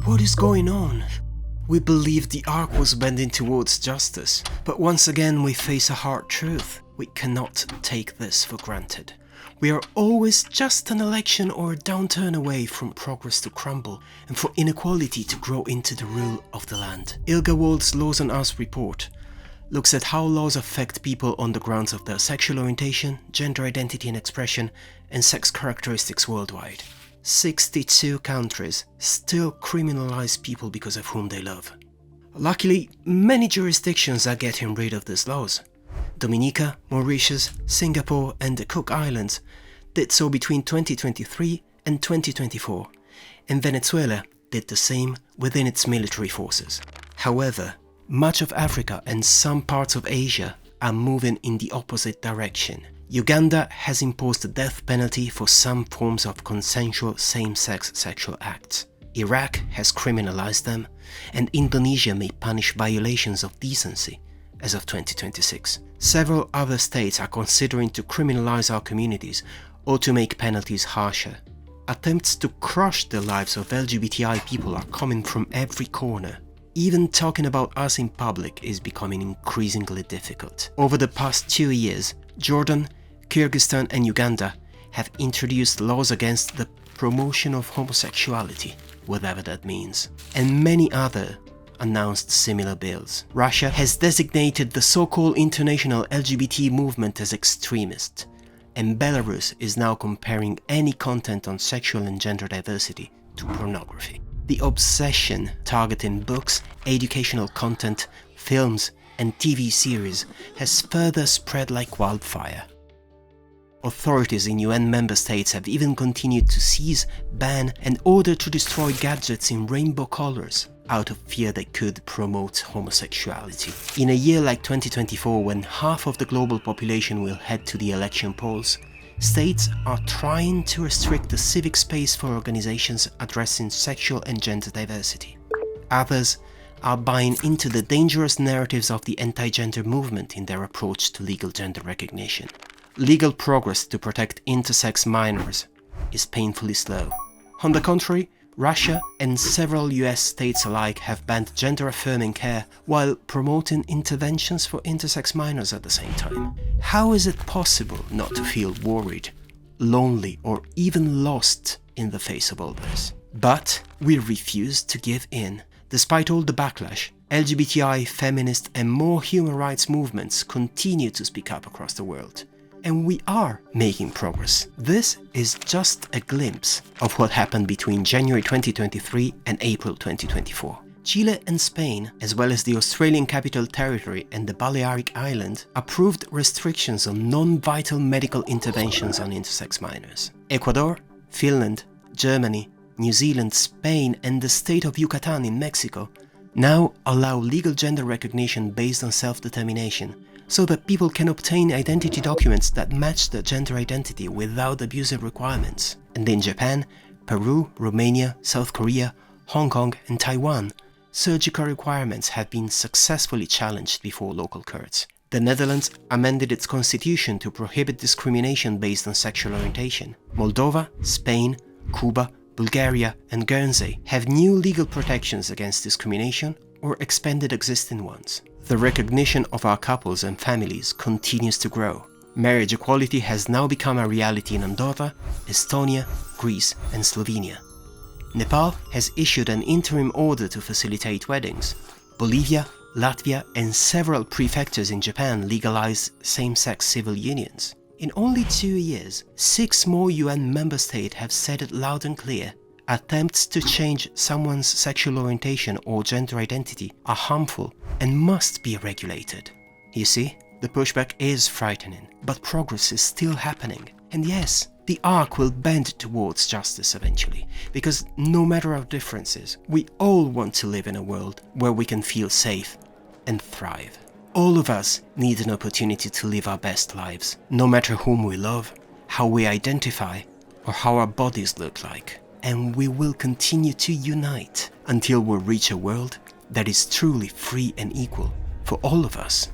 What is going on? We believed the arc was bending towards justice, but once again we face a hard truth. We cannot take this for granted. We are always just an election or a downturn away from progress to crumble and for inequality to grow into the rule of the land. Ilga Wald's Laws on Us report looks at how laws affect people on the grounds of their sexual orientation, gender identity and expression, and sex characteristics worldwide. 62 countries still criminalize people because of whom they love. Luckily, many jurisdictions are getting rid of these laws. Dominica, Mauritius, Singapore and the Cook Islands did so between 2023 and 2024, and Venezuela did the same within its military forces. However, much of Africa and some parts of Asia are moving in the opposite direction. Uganda has imposed the death penalty for some forms of consensual same-sex sexual acts. Iraq has criminalized them, and Indonesia may punish violations of decency as of 2026. Several other states are considering to criminalize our communities or to make penalties harsher. Attempts to crush the lives of LGBTI people are coming from every corner. Even talking about us in public is becoming increasingly difficult. Over the past 2 years, Jordan, Kyrgyzstan and Uganda have introduced laws against the promotion of homosexuality, whatever that means, and many other announced similar bills. Russia has designated the so-called international LGBT movement as extremist, and Belarus is now comparing any content on sexual and gender diversity to pornography. The obsession targeting books, educational content, films and TV series has further spread like wildfire. Authorities in UN member states have even continued to seize, ban and order to destroy gadgets in rainbow colors out of fear they could promote homosexuality. In a year like 2024, when half of the global population will head to the election polls, states are trying to restrict the civic space for organizations addressing sexual and gender diversity. Others are buying into the dangerous narratives of the anti-gender movement in their approach to legal gender recognition. Legal progress to protect intersex minors is painfully slow. On the contrary, Russia and several US states alike have banned gender-affirming care while promoting interventions for intersex minors at the same time. How is it possible not to feel worried, lonely or even lost in the face of all this? But we refuse to give in. Despite all the backlash, LGBTI, feminist and more human rights movements continue to speak up across the world. And we are making progress. This is just a glimpse of what happened between January 2023 and April 2024. Chile and Spain, as well as the Australian Capital Territory and the Balearic Island, approved restrictions on non-vital medical interventions on intersex minors. Ecuador, Finland, Germany, New Zealand, Spain and the state of Yucatan in Mexico now allow legal gender recognition based on self-determination, so that people can obtain identity documents that match their gender identity without abusive requirements. And in Japan, Peru, Romania, South Korea, Hong Kong and Taiwan, surgical requirements have been successfully challenged before local courts. The Netherlands amended its constitution to prohibit discrimination based on sexual orientation. Moldova, Spain, Cuba, Bulgaria and Guernsey have new legal protections against discrimination or expanded existing ones. The recognition of our couples and families continues to grow. Marriage equality has now become a reality in Andorra, Estonia, Greece and Slovenia. Nepal has issued an interim order to facilitate weddings. Bolivia, Latvia and several prefectures in Japan legalize same-sex civil unions. In only 2 years, 6 more UN member states have said it loud and clear. Attempts to change someone's sexual orientation or gender identity are harmful and must be regulated. You see, the pushback is frightening, but progress is still happening. And yes, the arc will bend towards justice eventually, because no matter our differences, we all want to live in a world where we can feel safe and thrive. All of us need an opportunity to live our best lives, no matter whom we love, how we identify, or how our bodies look like. And we will continue to unite until we reach a world that is truly free and equal for all of us.